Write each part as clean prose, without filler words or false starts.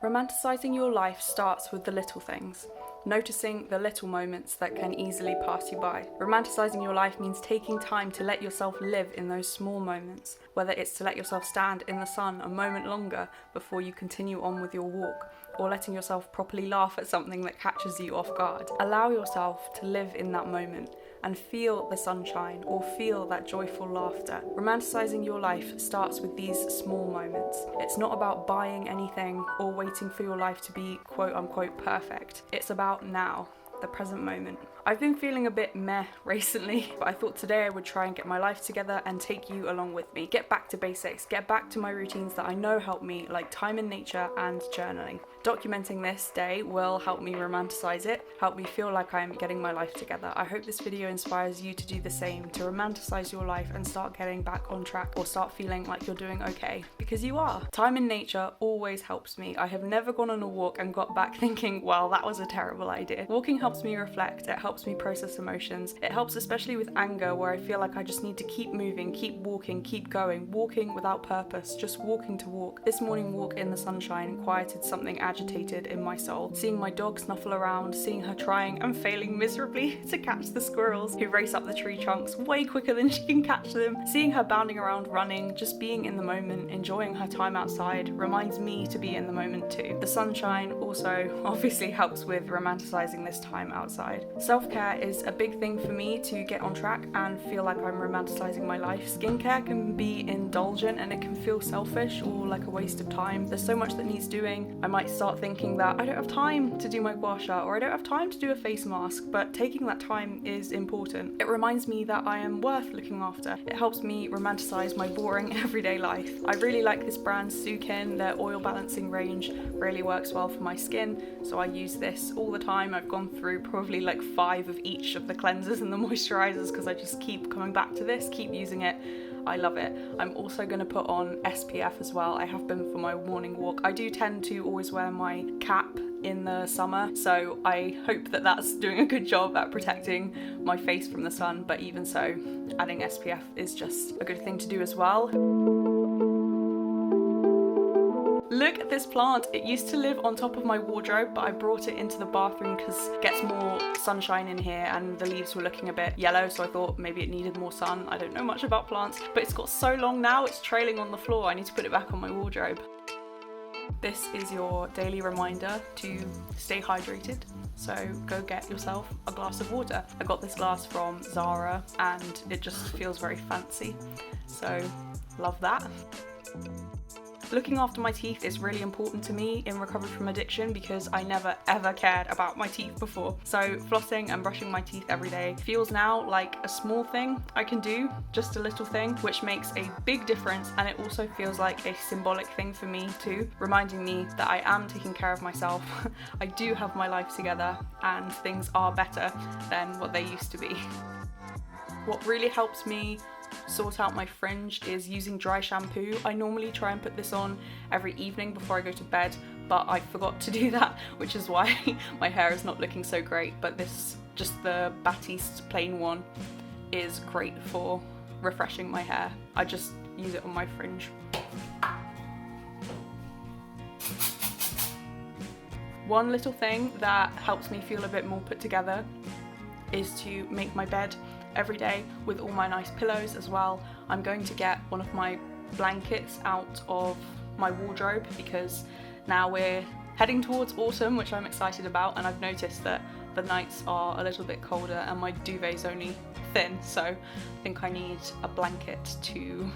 Romanticizing your life starts with the little things, noticing the little moments that can easily pass you by. Romanticizing your life means taking time to let yourself live in those small moments, whether it's to let yourself stand in the sun a moment longer before you continue on with your walk, or letting yourself properly laugh at something that catches you off guard. Allow yourself to live in that moment and feel the sunshine or feel that joyful laughter. Romanticizing your life starts with these small moments. It's not about buying anything or waiting for your life to be quote unquote perfect. It's about now, the present moment. I've been feeling a bit meh recently, but I thought today I would try and get my life together and take you along with me. Get back to basics, get back to my routines that I know help me, like time in nature and journaling. Documenting this day will help me romanticize it, help me feel like I'm getting my life together. I hope this video inspires you to do the same, to romanticize your life and start getting back on track or start feeling like you're doing okay, because you are. Time in nature always helps me. I have never gone on a walk and got back thinking, well, that was a terrible idea. Walking helps me reflect, it helps me process emotions. It helps especially with anger, where I feel like I just need to keep moving, keep walking, keep going, walking without purpose, just walking to walk. This morning walk in the sunshine quieted something agitated in my soul. Seeing my dog snuffle around, seeing her trying and failing miserably to catch the squirrels who race up the tree trunks way quicker than she can catch them, seeing her bounding around running, just being in the moment, enjoying her time outside reminds me to be in the moment too. The sunshine also obviously helps with romanticizing this time outside. Self-care is a big thing for me to get on track and feel like I'm romanticizing my life. Skincare can be indulgent and it can feel selfish or like a waste of time. There's so much that needs doing. I might start thinking that I don't have time to do my gua sha or I don't have time to do a face mask, but taking that time is important. It reminds me that I am worth looking after. It helps me romanticize my boring everyday life. I really like this brand Sukin. Their oil balancing range really works well for my skin, so I use this all the time. I've gone through probably like 5 of each of the cleansers and the moisturizers because I just keep coming back to this, keep using it. I love it. I'm also going to put on SPF as well. I have been for my morning walk. I do tend to always wear my cap in the summer, so I hope that that's doing a good job at protecting my face from the sun, but even so, adding SPF is just a good thing to do as well. Look at this plant. It used to live on top of my wardrobe, but I brought it into the bathroom because it gets more sunshine in here and the leaves were looking a bit yellow, so I thought maybe it needed more sun. I don't know much about plants, but it's got so long now, it's trailing on the floor. I need to put it back on my wardrobe. This is your daily reminder to stay hydrated, so go get yourself a glass of water. I got this glass from Zara and it just feels very fancy, so love that. Looking after my teeth is really important to me in recovery from addiction because I never ever cared about my teeth before. So flossing and brushing my teeth every day feels now like a small thing I can do, just a little thing, which makes a big difference, and it also feels like a symbolic thing for me too, reminding me that I am taking care of myself. I do have my life together and things are better than what they used to be. What really helps me sort out my fringe is using dry shampoo. I normally try and put this on every evening before I go to bed, but I forgot to do that, which is why my hair is not looking so great. But this, just the Batiste plain one, is great for refreshing my hair. I just use it on my fringe. One little thing that helps me feel a bit more put together is to make my bed every day with all my nice pillows as well. I'm going to get one of my blankets out of my wardrobe because now we're heading towards autumn, which I'm excited about, and I've noticed that the nights are a little bit colder and my duvet's only thin, so I think I need a blanket to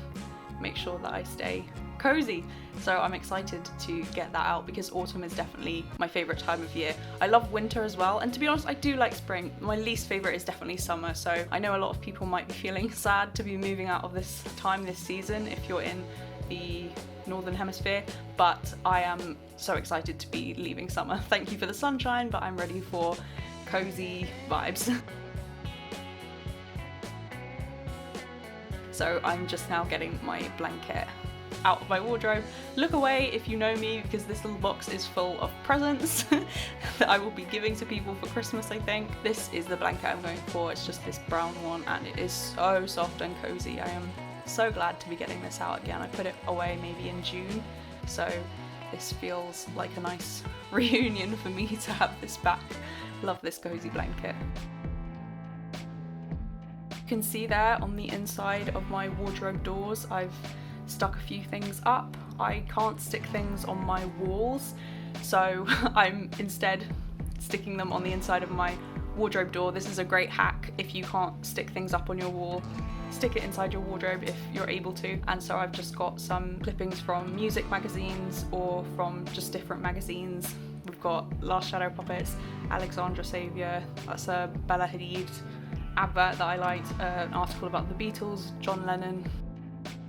make sure that I stay cozy. So I'm excited to get that out because autumn is definitely my favourite time of year. I love winter as well, and to be honest I do like spring. My least favourite is definitely summer, so I know a lot of people might be feeling sad to be moving out of this time this season if you're in the northern hemisphere, but I am so excited to be leaving summer. Thank you for the sunshine, but I'm ready for cozy vibes. So I'm just now getting my blanket out of my wardrobe. Look away if you know me, because this little box is full of presents that I will be giving to people for Christmas, I think. This is the blanket I'm going for. It's just this brown one and it is so soft and cozy. I am so glad to be getting this out again. I put it away maybe in June, so This feels like a nice reunion for me to have this back. Love this cozy blanket. You can see there on the inside of my wardrobe doors, I've stuck a few things up. I can't stick things on my walls, so I'm instead sticking them on the inside of my wardrobe door. This is a great hack if you can't stick things up on your wall. Stick it inside your wardrobe if you're able to. And so I've just got some clippings from music magazines or from just different magazines. We've got Last Shadow Puppets, Alexandra Saviour, that's a Bella Hadid advert that I liked, an article about the Beatles, John Lennon.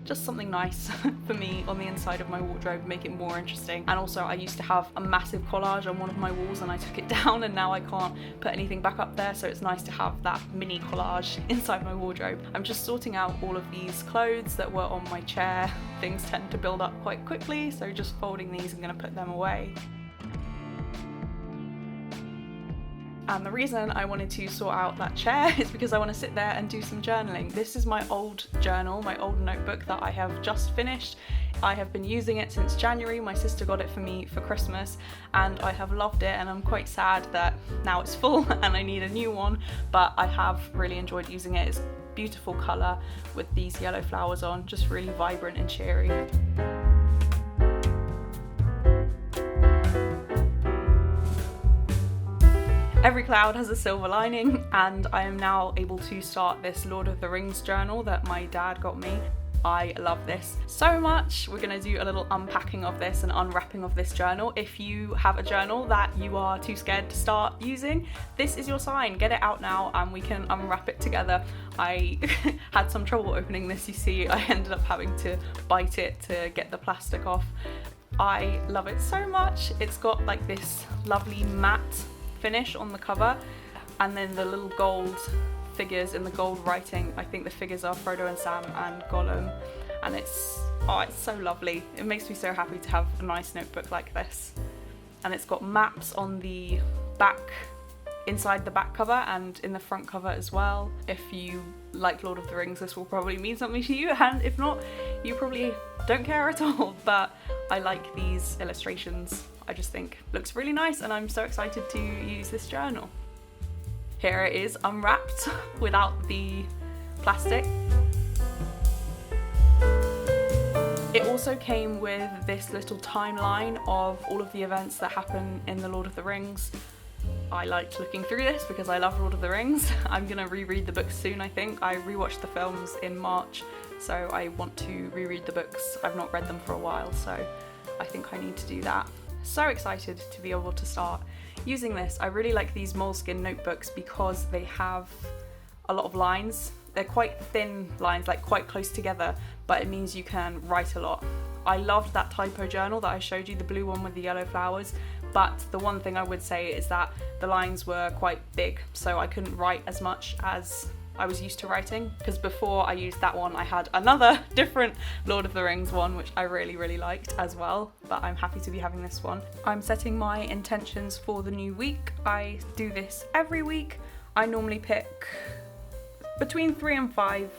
Just something nice for me on the inside of my wardrobe, make it more interesting. And also I used to have a massive collage on one of my walls and I took it down, and now I can't put anything back up there, so it's nice to have that mini collage inside my wardrobe. I'm just sorting out all of these clothes that were on my chair. Things tend to build up quite quickly, so just folding these, I'm gonna put them away. And the reason I wanted to sort out that chair is because I want to sit there and do some journaling. This is my old journal, my old notebook that I have just finished. I have been using it since January. My sister got it for me for Christmas and I have loved it, and I'm quite sad that now it's full and I need a new one, but I have really enjoyed using it. It's beautiful colour with these yellow flowers on, just really vibrant and cheery. Every cloud has a silver lining, and I am now able to start this Lord of the Rings journal that my dad got me. I love this so much. We're going to do a little unpacking of this and unwrapping of this journal. If you have a journal that you are too scared to start using, this is your sign. Get it out now and we can unwrap it together. I had some trouble opening this, you see. I ended up having to bite it to get the plastic off. I love it so much. It's got like this lovely matte finish on the cover, and then the little gold figures in the gold writing. I think the figures are Frodo and Sam and Gollum, and it's so lovely. It makes me so happy to have a nice notebook like this. And it's got maps on the back, inside the back cover and in the front cover as well. If you like Lord of the Rings, this will probably mean something to you, and if not, you probably don't care at all, but I like these illustrations. I just think it looks really nice, and I'm so excited to use this journal. Here it is unwrapped without the plastic. It also came with this little timeline of all of the events that happen in the Lord of the Rings. I liked looking through this because I love Lord of the Rings. I'm gonna reread the books soon, I think. I rewatched the films in March, so I want to reread the books. I've not read them for a while, so I think I need to do that. So excited to be able to start using this. I really like these moleskin notebooks because they have a lot of lines. They're quite thin lines, like quite close together, but it means you can write a lot. I loved that typo journal that I showed you, the blue one with the yellow flowers, but the one thing I would say is that the lines were quite big, so I couldn't write as much as I was used to writing, because before I used that one I had another different Lord of the Rings one which I really liked as well, but I'm happy to be having this one. I'm setting my intentions for the new week. I do this every week. I normally pick between 3 and 5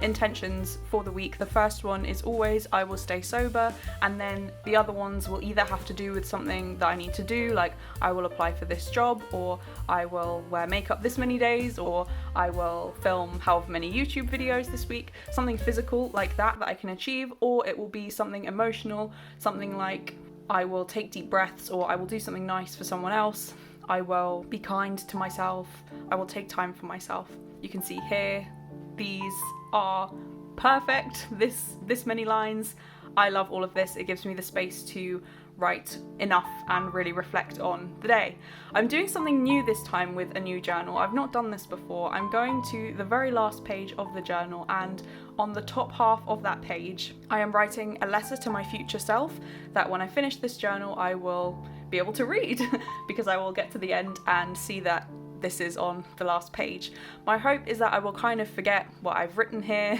intentions for the week. The first one is always I will stay sober, and then the other ones will either have to do with something that I need to do, like I will apply for this job, or I will wear makeup this many days, or I will film however many YouTube videos this week, something physical like that I can achieve, or it will be something emotional, something like I will take deep breaths, or I will do something nice for someone else, I will be kind to myself, I will take time for myself. You can see here, these are perfect, this many lines. I love all of this. It gives me the space to write enough and really reflect on the day. I'm doing something new this time with a new journal. I've not done this before. I'm going to the very last page of the journal, and on the top half of that page I am writing a letter to my future self that when I finish this journal I will be able to read because I will get to the end and see that this is on the last page. My hope is that I will kind of forget what I've written here.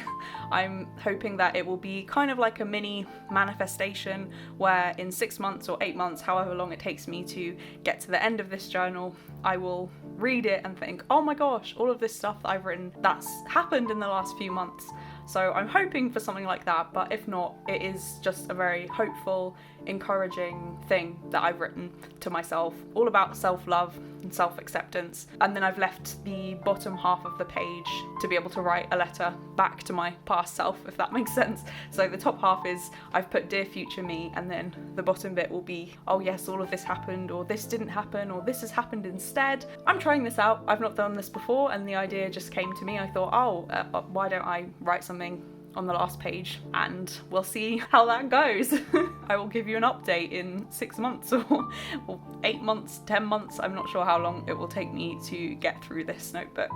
I'm hoping that it will be kind of like a mini manifestation where in 6 months or 8 months, however long it takes me to get to the end of this journal, I will read it and think, oh my gosh, all of this stuff that I've written, that's happened in the last few months. So I'm hoping for something like that, but if not, it is just a very hopeful, encouraging thing that I've written to myself, all about self-love and self-acceptance. And then I've left the bottom half of the page to be able to write a letter back to my past self, if that makes sense. So the top half is, I've put dear future me, and then the bottom bit will be, oh yes, all of this happened, or this didn't happen, or this has happened instead. I'm trying this out. I've not done this before, and the idea just came to me. I thought, why don't I write something on the last page, and we'll see how that goes. I will give you an update in 6 months or 8 months, 10 months. I'm not sure how long it will take me to get through this notebook.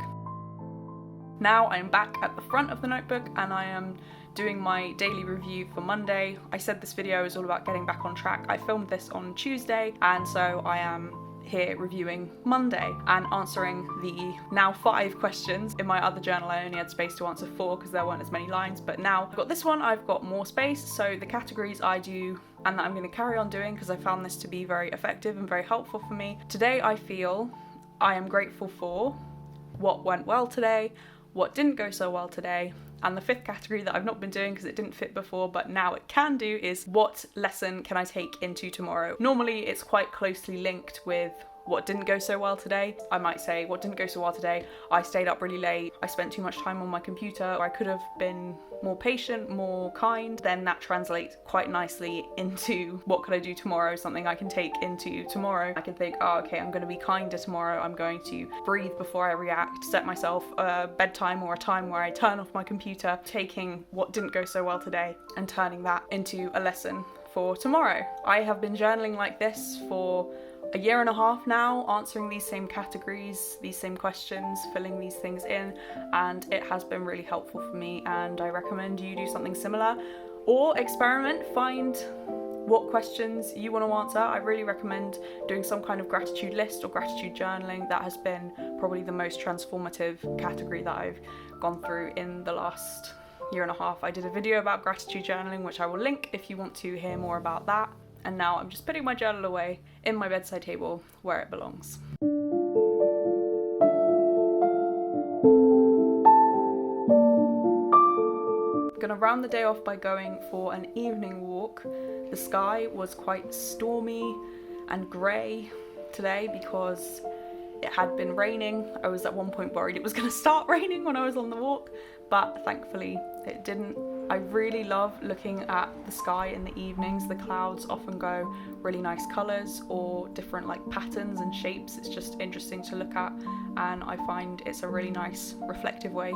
Now I'm back at the front of the notebook and I am doing my daily review for Monday. I said this video is all about getting back on track. I filmed this on Tuesday, and so I am here reviewing Monday and answering the now 5 questions. In my other journal I only had space to answer 4 because there weren't as many lines, but now I've got this one, I've got more space. So the categories I do and that I'm going to carry on doing because I found this to be very effective and very helpful for me. Today I feel I am grateful for what went well today, what didn't go so well today, and the 5th category that I've not been doing because it didn't fit before but now it can do is what lesson can I take into tomorrow. Normally it's quite closely linked with what didn't go so well today. I might say what didn't go so well today, I stayed up really late, I spent too much time on my computer, or I could have been more patient, more kind. Then that translates quite nicely into what could I do tomorrow, something I can take into tomorrow. I can think, oh okay, I'm going to be kinder tomorrow, I'm going to breathe before I react, set myself a bedtime or a time where I turn off my computer, taking what didn't go so well today and turning that into a lesson for tomorrow. I have been journaling like this for a year and a half now, answering these same categories, these same questions, filling these things in, and it has been really helpful for me, and I recommend you do something similar or experiment, find what questions you want to answer. I really recommend doing some kind of gratitude list or gratitude journaling. That has been probably the most transformative category that I've gone through in the last year and a half. I did a video about gratitude journaling, which I will link if you want to hear more about that. And now I'm just putting my journal away in my bedside table where it belongs. I'm gonna round the day off by going for an evening walk. The sky was quite stormy and grey today because it had been raining. I was at one point worried it was gonna start raining when I was on the walk, but thankfully it didn't. I really love looking at the sky in the evenings. The clouds often go really nice colours or different like patterns and shapes. It's just interesting to look at, and I find it's a really nice reflective way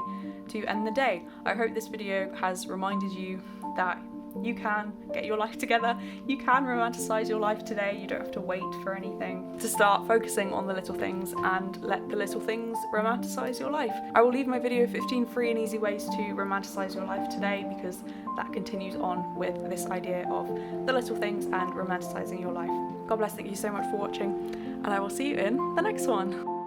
to end the day. I hope this video has reminded you that you can get your life together, you can romanticize your life today, you don't have to wait for anything to start focusing on the little things and let the little things romanticize your life. I will leave my video 15 free and easy ways to romanticize your life today because that continues on with this idea of the little things and romanticizing your life. God bless, thank you so much for watching, and I will see you in the next one.